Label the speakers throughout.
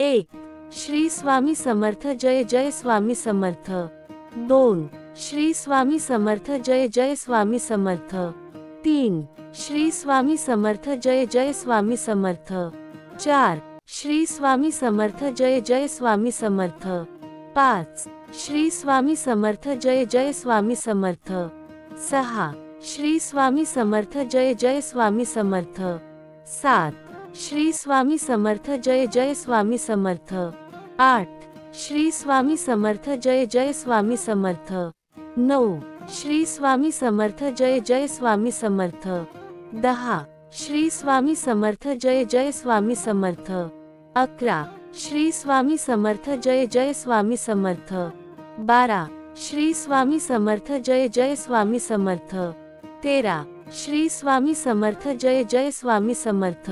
Speaker 1: 1. Shri Swami Samarth Jai Jai Swami Samarth. 2. Shri Swami Samarth Jai Jai Swami Samarth. 3. Shri Swami Samarth Jai Jai Swami Samarth. 4. Shri Swami Samarth Jai Jai Swami Samarth. 5. Shri Swami Samarth Jai Jai Swami Samarth. 6. Shri Swami Samarth Jai Jai Swami Samarth. 7. Shri Swami Samarth Jai Jai Swami Samarth. 8. Shri Swami Samarth Jai Jai Swami Samarth. 9. Shri Swami Samarth Jai Jai Swami Samarth. 10. Shri Swami Samarth Jai Jai Swami Samarth. 11. Shri Swami Samarth Jai Jai Swami Samarth. 12. Shri Swami Samarth Jai Jai Swami Samarth. 13. Shri Swami Samarth Jai Jai Swami Samarth.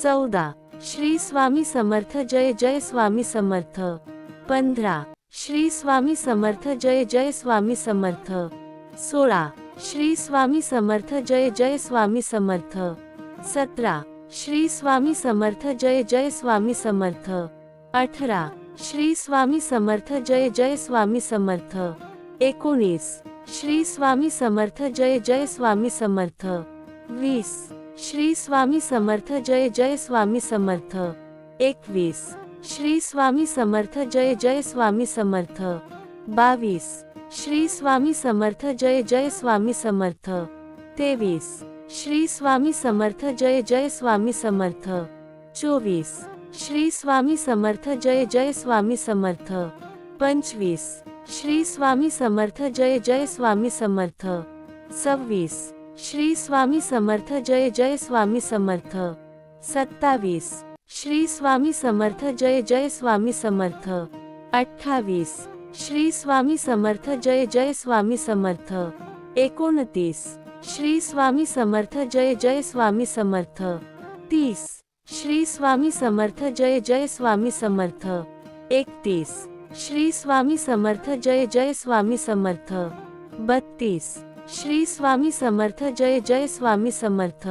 Speaker 1: 14. Shri Swami Samarth Jai Jai Swami Samarth. 15. Shri Swami Samarth Jai Jai Swami Samarth. 16. Shri Swami Samarth Jai Jai Swami Samarth. 17. Shri Swami Samarth Jai Jai Swami Samarth. 18. Shri Swami Samarth Jai Jai Swami Samarth. 19. Shri Swami Samarth Jai Jai Swami Samarth. 20. Shri Swami Samarth Jai Jai Swami Samarth. 21. Shri Swami Samarth Jai Jai Swami Samarth. 22. Shri Swami Samarth Jai Jai Swami Samarth. 23. Shri Swami Samarth Jai Jai Swami Samarth. 24. Shri Swami Samarth Jai Jai Swami Samarth. 25. Shri Swami Samarth Jai Jai Swami Samarth. 26. Shri Swami Samarth Jai Jai Swami Samarth. 27. Shri Swami Samarth Jai Jai Swami Samarth. 28. Shri Swami Samarth Jai Jai Swami Samarth. 29. Shri Swami Samarth Jai Jai Swami Samarth. 30. Shri Swami Samarth Jai Jai Swami Samarth. 31. Shri Swami Samarth Jai Jai Swami Samarth. 32. Shri Swami Samarth Jai Jai Swami Samarth.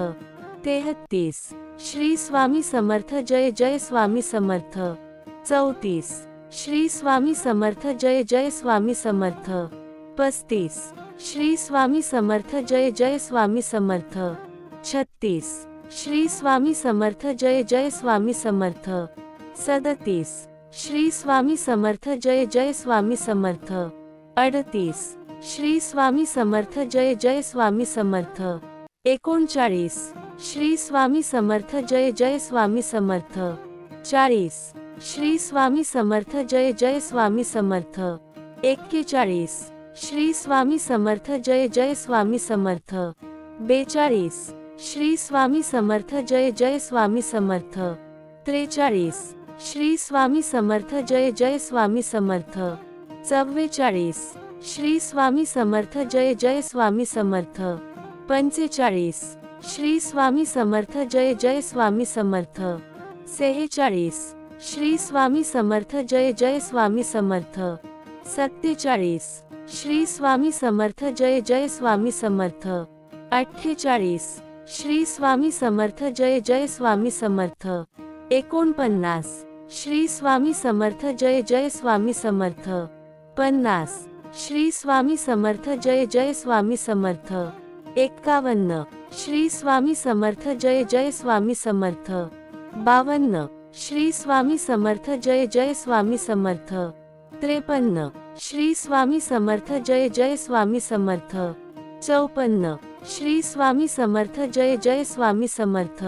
Speaker 1: 33. Shri Swami Samarth Jai Jai Swami Samarth. 34. Shri Swami Samarth Jai Jai Swami Samarth. 35. Shri Swami Samarth Jai Jai Swami Samarth. 36. Shri Swami Samarth Jai Jai Swami Samarth. 37. Shri Swami Samarth Jai Jai Swami Samarth. 38. Shri Swami Samarth Jai Jai Swami Samarth. 39. Shri Swami Samarth Jai Jai Swami Samarth. 40. Shri Swami Samarth Jai Jai Swami Samarth. 41. Shri Swami Samarth Jai Jai Swami Samarth. 42. Shri Swami Samarth Jai Jai Swami Samarth. 43. Shri Swami Samarth Jai Jai Swami Samarth. 44. Shri Swami Samarth Jai Jai Swami Samarth. 45. Shri Swami Samarth Jai Jai Swami Samarth. 46. Shri Swami Samarth Jai Jai Swami Samarth. 47. Shri Swami Samarth Jai Jai Swami Samarth. 48. Shri Swami Samarth Jai Jai Swami Samarth. 49. Shri Swami Samarth Jai Jai Swami Samarth. 50. Shri Swami Samarth Jai Jai Swami Samarth. 51. Shri Swami Samarth Jai Jai Swami Samarth. 52. Shri Swami Samarth Jai Jai Swami Samarth. 53. Shri Swami Samarth Jai Jai Swami Samarth. 54. Shri Swami Samarth Jai Jai Swami Samarth.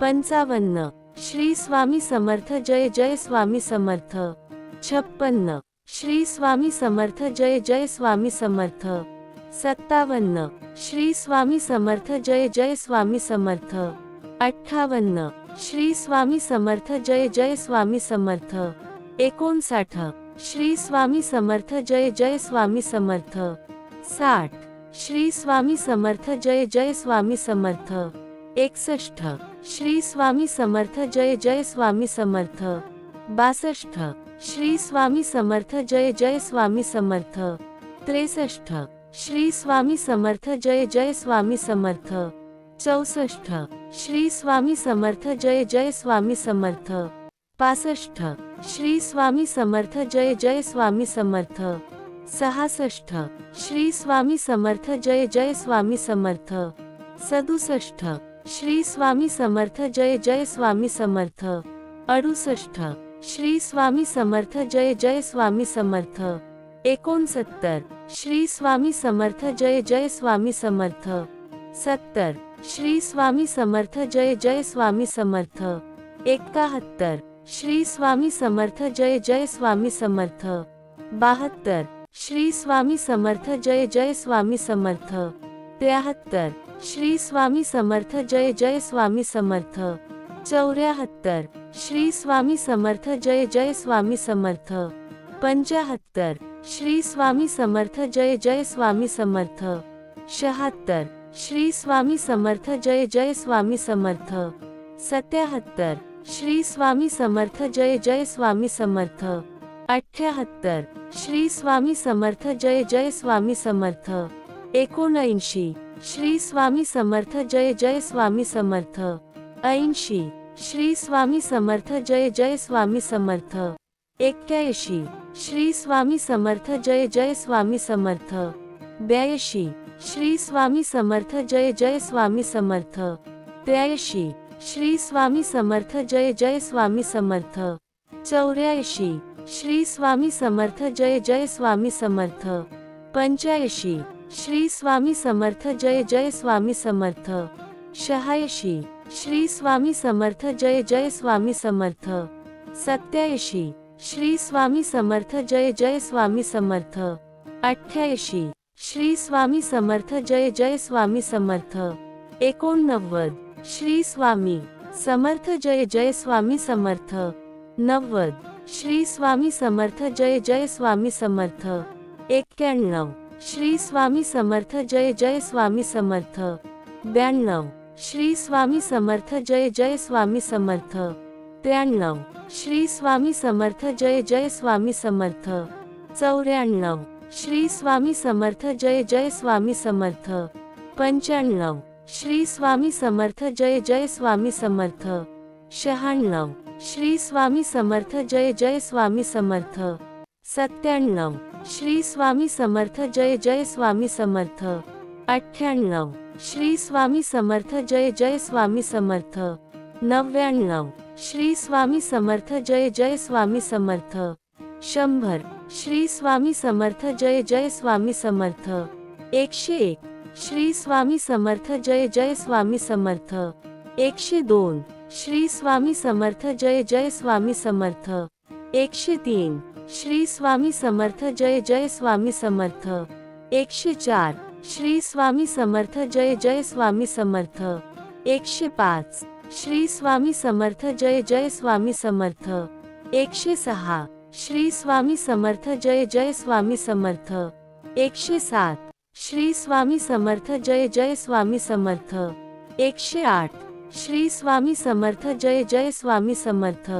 Speaker 1: 55. Shri Swami Samarth Jai Jai Swami Samarth. 56. Shri Swami Samarth Jai Jai Swami Samarth. 57. Shri Swami Samarth Jai Jai Swami Samarth. 58. Shri Swami Samarth Jai Jai Swami Samarth. 59. Shri Swami Samarth Jai Jai Swami Samarth. 60. Shri Swami Samarth Jai Jai Swami Samarth. 61. Shri Swami Samarth Jai Jai Swami Samarth. 62. Shri Swami Samarth Jai Jai Swami Samarth. 63. Shri Swami Samarth Jai Jai Swami Samarth. 64. Shri Swami Samarth Jai Jai Swami Samarth. 65. Shri Swami Samarth Jai Jai Swami Samarth. 66. Shri Swami Samarth Jai Jai Swami Samarth. 67. Shri Swami Samarth Jai Jai Swami Samarth. 68. Shri Swami Samarth Jai Jai Swami Samarth. 69. Shri Swami Samarth Jai Jai Swami Samarth. 70. Shri Swami Samarth Jai Jai Swami Samarth. 71. Shri Swami Samarth Jai Jai Swami Samarth. 72. Shri Swami Samarth Jai Jai Swami Samarth. 73. Shri Swami Samarth Jai Jai Swami Samarth. 74. Shri Swami Samarth Jai Jai Swami Samarth. 75. Shri Swami Samarth Jai Jai Swami Samarth. 76. Shri Swami Samarth Jai Jai Swami Samarth. 77. Shri Swami Samarth Jai Jai Swami Samarth. 78. Shri Swami Samarth Jai Jai Swami Samarth. 79. Shri Swami Samarth Jai Jai Swami Samarth. 80. Shri Swami Samarth Jai Jai Swami Samarth. 81. Shri Swami Samarth Jai Jai Swami Samarth. 82. Shri Swami Samarth Jai Jai Swami Samarth. 83. Shri Swami Samarth Jai Jai Swami Samarth. 84. Shri Swami Samarth Jai Jai Swami Samarth. 85. Shri Swami Samarth Jai Jai Swami Samarth. 86. Shri Swami Samarth Jai Jai Swami Samarth. 87. Shri Swami Samarth Jai Jai Swami Samarth. 88. Shri Swami Samarth Jai Jai Swami Samarth. 89. Shri Swami Samarth Jai Jai Swami Samarth. 90. Shri Swami Samarth Jai Jai Swami Samarth. 91. Shri Swami Samarth Jai Jai Swami Samarth. 92. Shri Swami Samarth Jai Jai Swami Samarth. 93. Shri Swami Samarth Jai Jai Swami Samarth. 94. Shri Swami Samarth Jai Jai Swami Samarth. 95. Shri Swami Samarth Jai Jai Swami Samarth. 96. Shri Swami Samarth Jai Jai Swami Samarth. 97. Shri Swami Samarth Jai Jai Swami Samarth. 98. Shri Swami Samarth Jai Jai Swami Samarth. 99. Shri Swami Samarth Jai Jai Swami Samarth. 100. Shri Swami Samarth Jai Jai Swami Samarth. 101. Shri Swami Samarth Jai Jai Swami Samarth. 102. Shri Swami Samarth Jai Jai Swami Samarth. 103. Shri Swami Samarth Jai Jai Swami Samarth. 104. Shri Swami Samarth Jai Jai Swami Samarth. 105. Shri Swami Samarth Jai Jai Swami Samarth. 106. Shri Swami Samarth Jai Jai Swami Samarth. 107. Shri Swami Samarth Jai Jai Swami Samarth. 108. Shri Swami Samarth Jai Jai Swami Samarth.